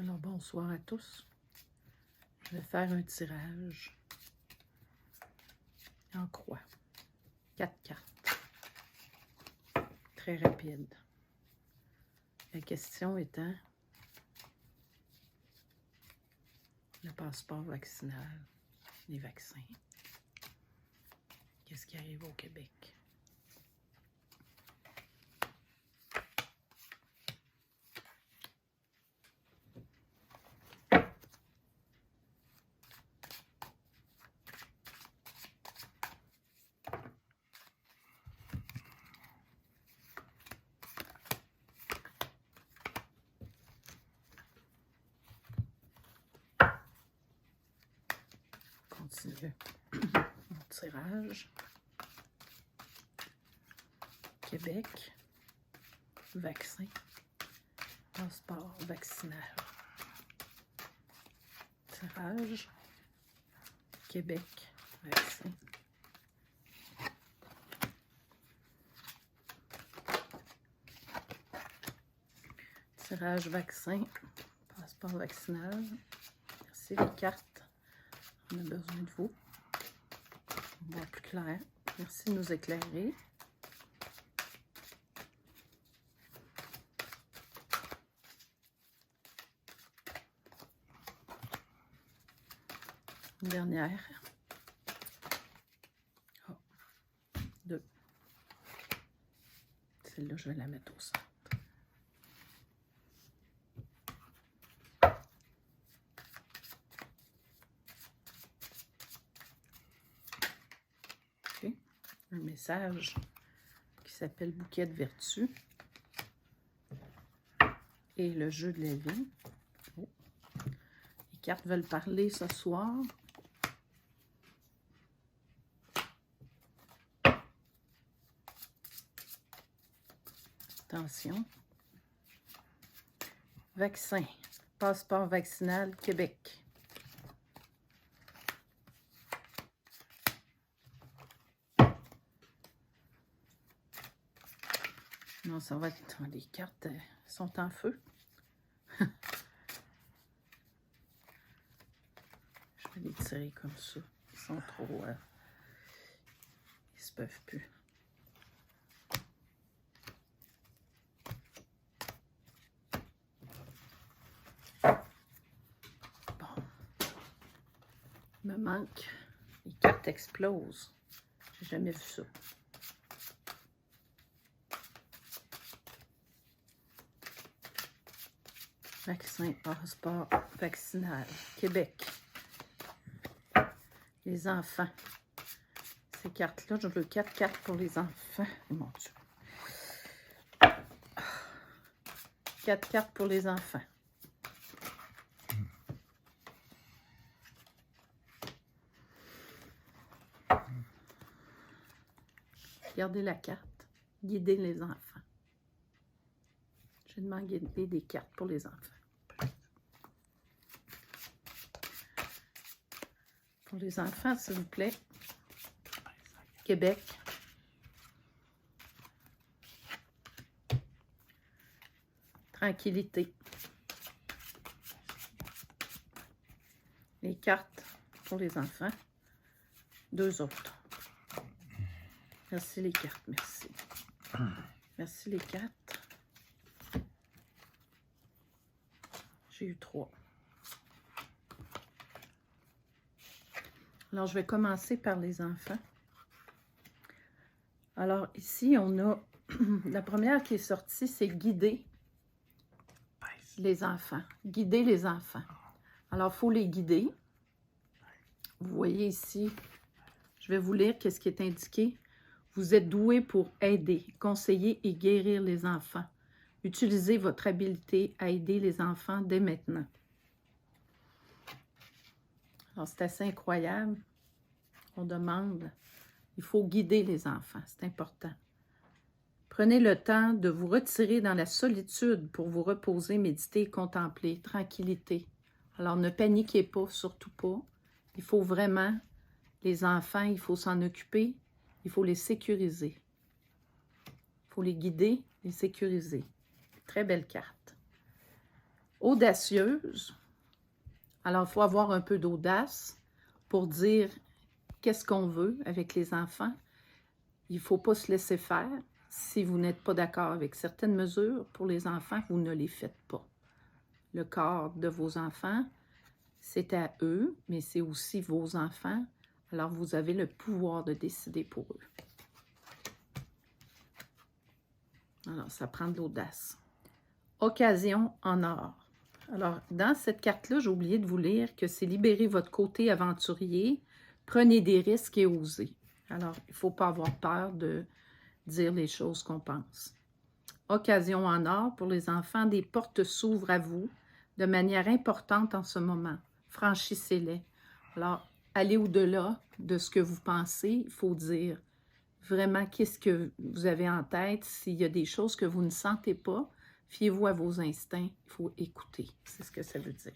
Alors, bonsoir à tous. Je vais faire un tirage en croix. 4 cartes. Très rapide. La question étant le passeport vaccinal, les vaccins. Qu'est-ce qui arrive au Québec? Continue mon tirage. Québec, vaccin, passeport vaccinal. Tirage, Québec, vaccin. Tirage vaccin, passeport vaccinal. Merci les cartes. On a besoin de vous. On voit plus clair. Merci de nous éclairer. Une dernière. Oh. 2. Celle-là, je vais la mettre au centre. Okay. Un message qui s'appelle Bouquet de vertu et le jeu de la vie. Oh. Les cartes veulent parler ce soir. Attention. Vaccin. Passeport vaccinal Québec. Non, ça va être... Les cartes sont en feu. Je vais les tirer comme ça. Ils sont trop... ils se peuvent plus. Bon. Il me manque... Les cartes explosent. J'ai jamais vu ça. Vaccin, passeport vaccinal, Québec. Les enfants. Ces cartes-là, je veux 4 cartes pour les enfants. Oh, mon Dieu. 4 cartes pour les enfants. Regardez la carte. Guider les enfants. Je demande guider des cartes pour les enfants. Pour les enfants, s'il vous plaît. Québec. Tranquillité. Les cartes pour les enfants. 2 autres. Merci les cartes, merci. Merci les 4. J'ai eu 3. Alors, je vais commencer par les enfants. Alors, ici, on a... La première qui est sortie, c'est guider les enfants. Guider les enfants. Alors, il faut les guider. Vous voyez ici, je vais vous lire qu'est-ce qui est indiqué. Vous êtes doué pour aider, conseiller et guérir les enfants. Utilisez votre habileté à aider les enfants dès maintenant. Alors, c'est assez incroyable. On demande, il faut guider les enfants, c'est important. Prenez le temps de vous retirer dans la solitude pour vous reposer, méditer, contempler, tranquillité. Alors, ne paniquez pas, surtout pas. Il faut vraiment, les enfants, il faut s'en occuper, il faut les sécuriser. Il faut les guider, les sécuriser. Très belle carte. Audacieuse. Alors, il faut avoir un peu d'audace pour dire qu'est-ce qu'on veut avec les enfants. Il ne faut pas se laisser faire. Si vous n'êtes pas d'accord avec certaines mesures pour les enfants, vous ne les faites pas. Le corps de vos enfants, c'est à eux, mais c'est aussi vos enfants. Alors, vous avez le pouvoir de décider pour eux. Alors, ça prend de l'audace. Occasion en or. Alors, dans cette carte-là, j'ai oublié de vous lire que c'est libérer votre côté aventurier, prenez des risques et osez. Alors, il ne faut pas avoir peur de dire les choses qu'on pense. Occasion en or pour les enfants, des portes s'ouvrent à vous de manière importante en ce moment. Franchissez-les. Alors, allez au-delà de ce que vous pensez. Il faut dire vraiment qu'est-ce que vous avez en tête. S'il y a des choses que vous ne sentez pas, fiez-vous à vos instincts. Il faut écouter. C'est ce que ça veut dire.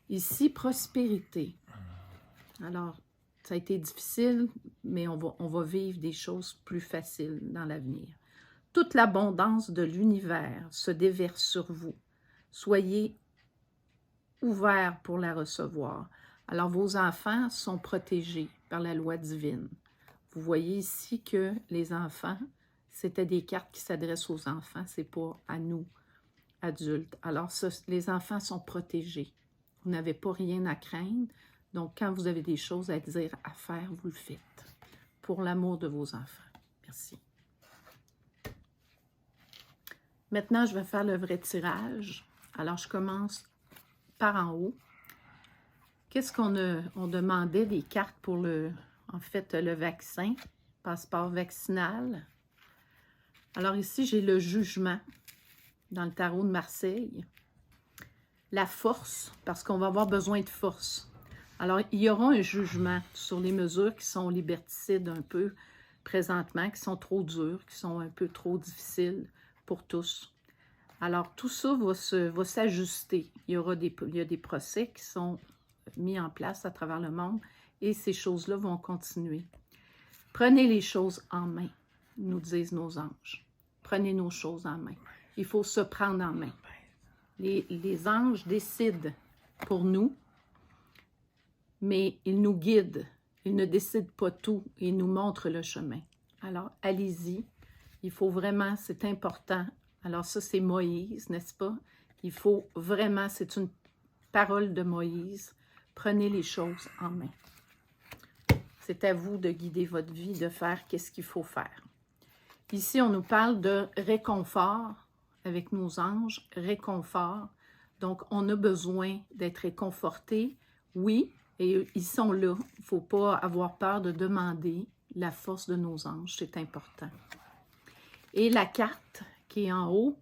Ici, prospérité. Alors, ça a été difficile, mais on va vivre des choses plus faciles dans l'avenir. Toute l'abondance de l'univers se déverse sur vous. Soyez ouverts pour la recevoir. Alors, vos enfants sont protégés par la loi divine. Vous voyez ici que les enfants, c'était des cartes qui s'adressent aux enfants, c'est pas à nous, adultes. Alors, les enfants sont protégés. Vous n'avez pas rien à craindre. Donc, quand vous avez des choses à dire, à faire, vous le faites. Pour l'amour de vos enfants. Merci. Maintenant, je vais faire le vrai tirage. Alors, je commence par en haut. Qu'est-ce on demandait des cartes pour le vaccin, passeport vaccinal. Alors ici, j'ai le jugement dans le tarot de Marseille. La force, parce qu'on va avoir besoin de force. Alors, il y aura un jugement sur les mesures qui sont liberticides un peu présentement, qui sont trop dures, qui sont un peu trop difficiles pour tous. Alors, tout ça va s'ajuster. Il y a des procès qui sont mis en place à travers le monde et ces choses-là vont continuer. Prenez les choses en main, nous disent nos anges. Prenez nos choses en main. Il faut se prendre en main. Les anges décident pour nous, mais ils nous guident. Ils ne décident pas tout. Ils nous montrent le chemin. Alors, allez-y. Il faut vraiment, c'est important. Alors ça, c'est Moïse, n'est-ce pas? Il faut vraiment, c'est une parole de Moïse. Prenez les choses en main. C'est à vous de guider votre vie, de faire qu'est-ce qu'il faut faire. Ici, on nous parle de réconfort avec nos anges, réconfort. Donc, on a besoin d'être réconforté, oui, et ils sont là. Il ne faut pas avoir peur de demander la force de nos anges, c'est important. Et la carte qui est en haut,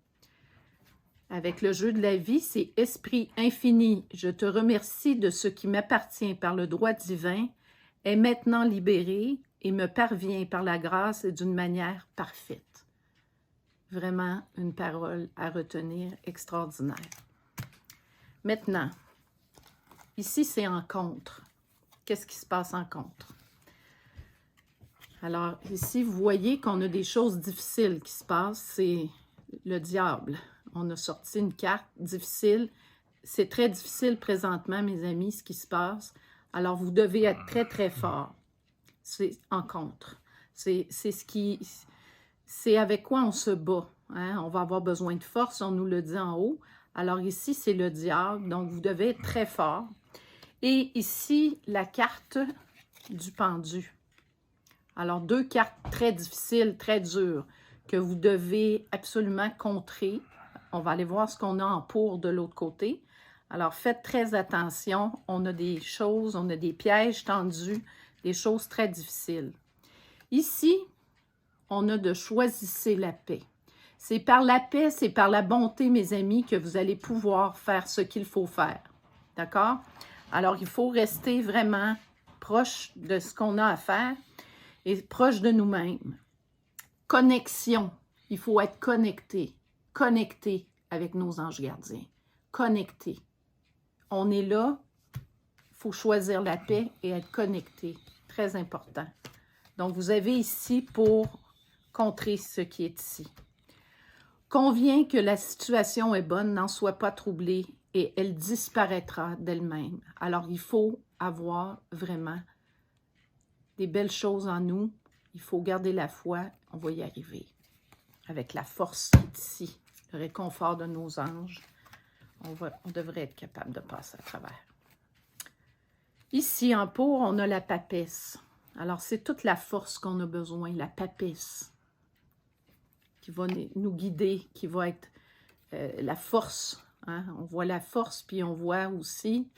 avec le jeu de la vie, c'est « Esprit infini, je te remercie de ce qui m'appartient par le droit divin, est maintenant libéré et me parvient par la grâce et d'une manière parfaite. » Vraiment une parole à retenir extraordinaire. Maintenant, ici c'est en contre. Qu'est-ce qui se passe en contre? Alors ici, vous voyez qu'on a des choses difficiles qui se passent, c'est le diable. On a sorti une carte difficile. C'est très difficile présentement, mes amis, ce qui se passe. Alors, vous devez être très, très fort. C'est en contre. C'est avec quoi on se bat. Hein? On va avoir besoin de force, on nous le dit en haut. Alors ici, c'est le diable. Donc, vous devez être très fort. Et ici, la carte du pendu. Alors, deux cartes très difficiles, très dures, que vous devez absolument contrer. On va aller voir ce qu'on a en pour de l'autre côté. Alors, faites très attention. On a des choses, on a des pièges tendus, des choses très difficiles. Ici, on a de choisissez la paix. C'est par la paix, c'est par la bonté, mes amis, que vous allez pouvoir faire ce qu'il faut faire. D'accord? Alors, il faut rester vraiment proche de ce qu'on a à faire et proche de nous-mêmes. Connexion. Il faut être connecté. Connecté avec nos anges gardiens. Connecté. On est là. Il faut choisir la paix et être connecté. Très important. Donc, vous avez ici pour contrer ce qui est ici. Conviens que la situation est bonne, n'en sois pas troublé et elle disparaîtra d'elle-même. Alors, il faut avoir vraiment des belles choses en nous. Il faut garder la foi, on va y arriver. Avec la force qui est ici, le réconfort de nos anges, on devrait être capable de passer à travers. Ici, en pour, on a la papesse. Alors, c'est toute la force qu'on a besoin, la papesse, qui va nous guider, qui va être la force. Hein? On voit la force, puis on voit aussi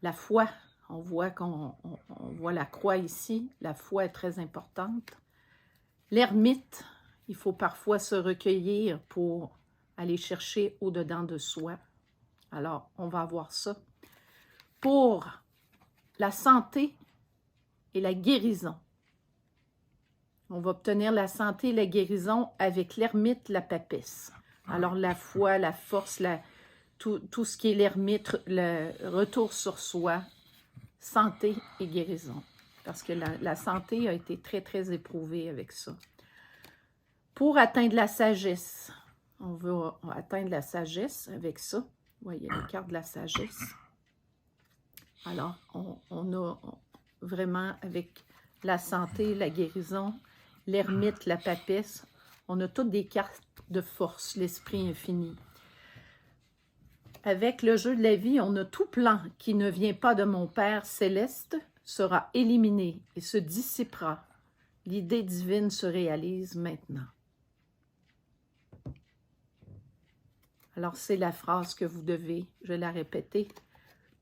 la foi. On voit qu'on voit la croix ici. La foi est très importante. L'ermite, il faut parfois se recueillir pour aller chercher au-dedans de soi. Alors, on va voir ça. Pour la santé et la guérison. On va obtenir la santé et la guérison avec l'ermite, la papesse. Alors, la foi, la force, tout ce qui est l'ermite, le retour sur soi, santé et guérison. Parce que la santé a été très, très éprouvée avec ça. Pour atteindre la sagesse, on va atteindre la sagesse avec ça. Vous voyez la carte de la sagesse. Alors, on a vraiment avec la santé, la guérison, l'ermite, la papesse, on a toutes des cartes de force, l'esprit infini. Avec le jeu de la vie, on a tout plan qui ne vient pas de mon Père céleste sera éliminé et se dissipera. L'idée divine se réalise maintenant. Alors, c'est la phrase que vous devez, je la répéter.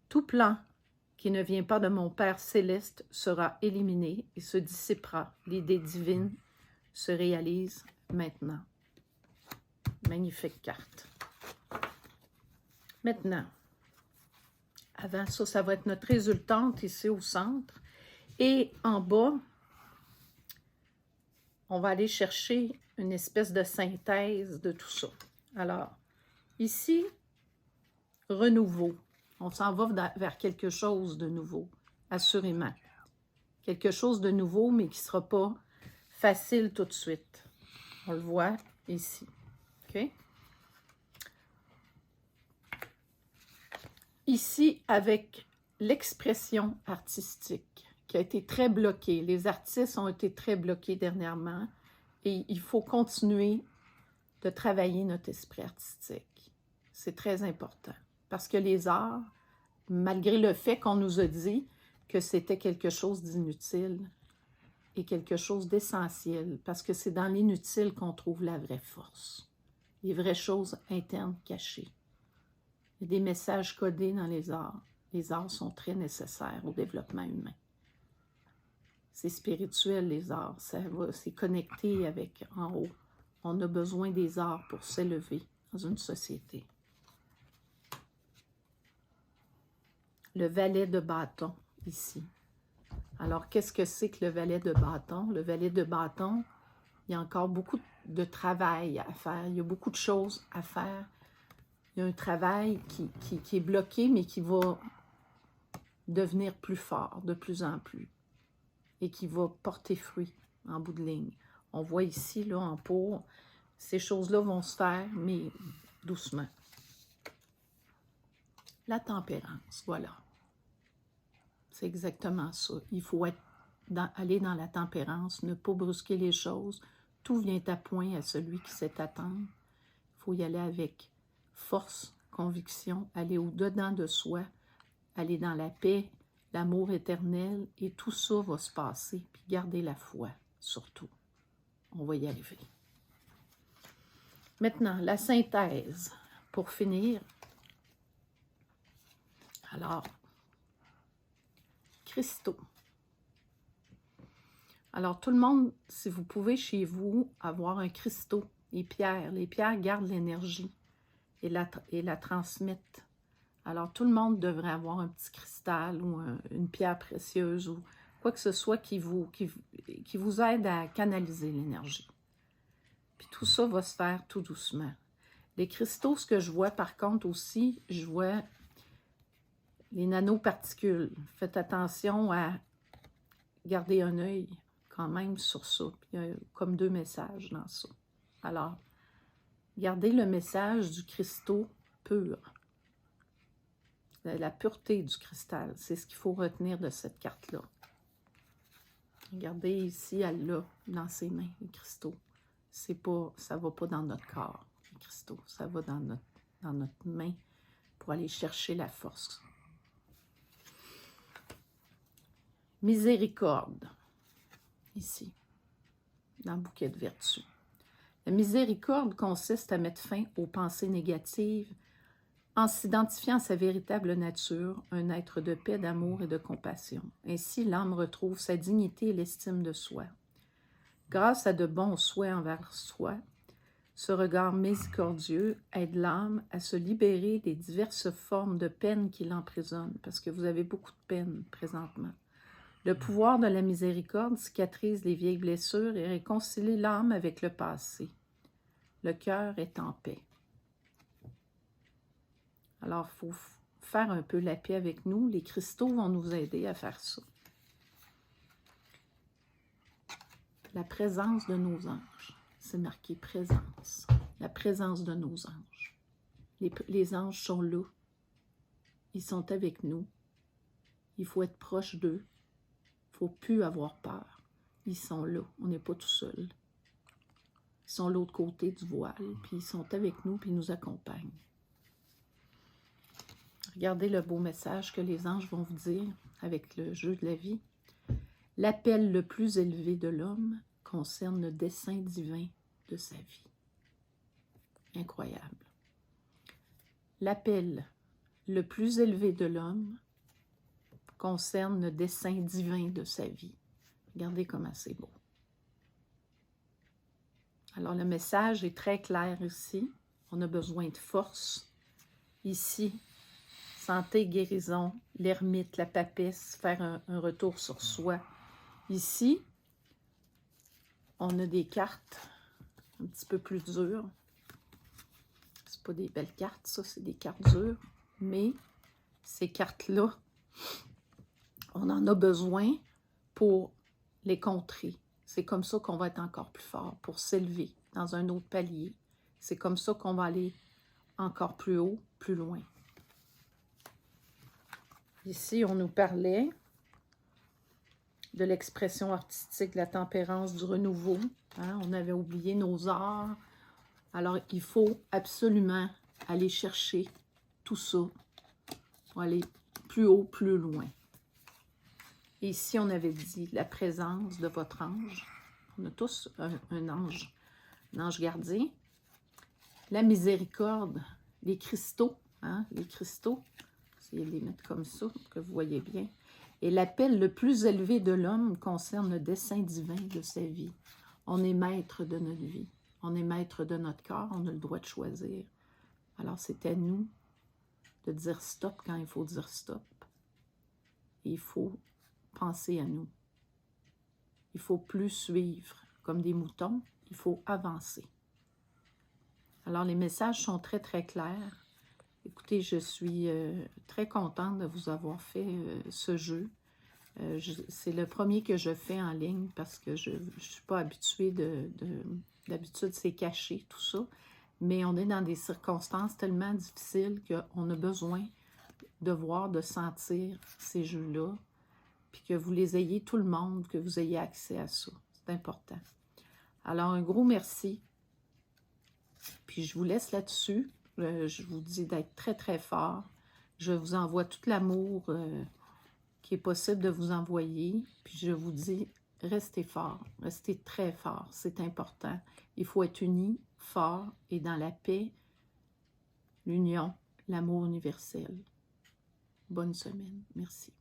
Tout plan qui ne vient pas de mon Père céleste sera éliminé et se dissipera. L'idée divine se réalise maintenant. Magnifique carte. Maintenant, avant ça, ça va être notre résultante ici au centre. Et en bas, on va aller chercher une espèce de synthèse de tout ça. Alors, ici, renouveau. On s'en va vers quelque chose de nouveau, assurément. Quelque chose de nouveau, mais qui ne sera pas facile tout de suite. On le voit ici. OK? Ici, avec l'expression artistique qui a été très bloquée. Les artistes ont été très bloqués dernièrement et il faut continuer de travailler notre esprit artistique. C'est très important parce que les arts, malgré le fait qu'on nous a dit que c'était quelque chose d'inutile et quelque chose d'essentiel, parce que c'est dans l'inutile qu'on trouve la vraie force, les vraies choses internes cachées. Il y a des messages codés dans les arts. Les arts sont très nécessaires au développement humain. C'est spirituel, les arts. C'est connecté avec en haut. On a besoin des arts pour s'élever dans une société. Le valet de bâton, ici. Alors, qu'est-ce que c'est que le valet de bâton? Le valet de bâton, il y a encore beaucoup de travail à faire. Il y a beaucoup de choses à faire. Il y a un travail qui est bloqué, mais qui va devenir plus fort de plus en plus et qui va porter fruit en bout de ligne. On voit ici, là, en pour, ces choses-là vont se faire, mais doucement. La tempérance, voilà. C'est exactement ça. Il faut aller dans la tempérance, ne pas brusquer les choses. Tout vient à point à celui qui sait attendre. Il faut y aller avec force, conviction, aller au-dedans de soi, aller dans la paix, l'amour éternel, et tout ça va se passer. Puis garder la foi, surtout. On va y arriver. Maintenant, la synthèse. Pour finir, alors, cristaux. Alors, tout le monde, si vous pouvez chez vous avoir un cristaux, les pierres gardent l'énergie et la transmettent. Alors, tout le monde devrait avoir un petit cristal ou une pierre précieuse ou quoi que ce soit qui vous aide à canaliser l'énergie. Puis tout ça va se faire tout doucement. Les cristaux, ce que je vois par contre aussi, je vois les nanoparticules. Faites attention à garder un œil quand même sur ça. Puis il y a comme 2 messages dans ça. Alors, Gardez le message du cristaux pur. La pureté du cristal, c'est ce qu'il faut retenir de cette carte-là. Regardez ici, elle l'a dans ses mains, les cristaux. Ça ne va pas dans notre corps, les cristaux. Ça va dans notre main pour aller chercher la force. Miséricorde, ici, dans le bouquet de vertu. La miséricorde consiste à mettre fin aux pensées négatives en s'identifiant à sa véritable nature, un être de paix, d'amour et de compassion. Ainsi, l'âme retrouve sa dignité et l'estime de soi. Grâce à de bons souhaits envers soi, ce regard miséricordieux aide l'âme à se libérer des diverses formes de peine qui l'emprisonnent, parce que vous avez beaucoup de peine présentement. Le pouvoir de la miséricorde cicatrise les vieilles blessures et réconcilie l'âme avec le passé. Le cœur est en paix. Alors, il faut faire un peu la paix avec nous. Les cristaux vont nous aider à faire ça. La présence de nos anges. C'est marqué présence. La présence de nos anges. Les anges sont là. Ils sont avec nous. Il faut être proche d'eux. Il ne faut plus avoir peur. Ils sont là. On n'est pas tout seul. Ils sont de l'autre côté du voile. Puis ils sont avec nous, puis ils nous accompagnent. Regardez le beau message que les anges vont vous dire avec le jeu de la vie. L'appel le plus élevé de l'homme concerne le dessein divin de sa vie. Incroyable. L'appel le plus élevé de l'homme concerne le dessein divin de sa vie. Regardez comment c'est beau. Alors, le message est très clair ici. On a besoin de force. Ici, santé, guérison, l'ermite, la papesse, faire un retour sur soi. Ici, on a des cartes un petit peu plus dures. C'est pas des belles cartes, ça, c'est des cartes dures. Mais ces cartes-là, on en a besoin pour les contrer. C'est comme ça qu'on va être encore plus fort, pour s'élever dans un autre palier. C'est comme ça qu'on va aller encore plus haut, plus loin. Ici, on nous parlait de l'expression artistique, de la tempérance, du renouveau. Hein? On avait oublié nos arts. Alors, il faut absolument aller chercher tout ça pour aller plus haut, plus loin. Et ici, on avait dit la présence de votre ange. On a tous un ange gardien. La miséricorde, les cristaux, hein? Les cristaux. Essayez de les mettre comme ça, pour que vous voyez bien. Et l'appel le plus élevé de l'homme concerne le dessein divin de sa vie. On est maître de notre vie. On est maître de notre corps. On a le droit de choisir. Alors, c'est à nous de dire stop quand il faut dire stop. Et il faut penser à nous. Il ne faut plus suivre comme des moutons. Il faut avancer. Alors, les messages sont très, très clairs. Écoutez, je suis très contente de vous avoir fait ce jeu. C'est le premier que je fais en ligne parce que je ne suis pas habituée d'habitude, c'est caché, tout ça. Mais on est dans des circonstances tellement difficiles qu'on a besoin de voir, de sentir ces jeux-là, puis que vous les ayez, tout le monde, que vous ayez accès à ça. C'est important. Alors, un gros merci. Puis je vous laisse là-dessus. Je vous dis d'être très, très fort. Je vous envoie tout l'amour qui est possible de vous envoyer. Puis je vous dis, restez fort, restez très fort. C'est important. Il faut être unis, fort et dans la paix, l'union, l'amour universel. Bonne semaine. Merci.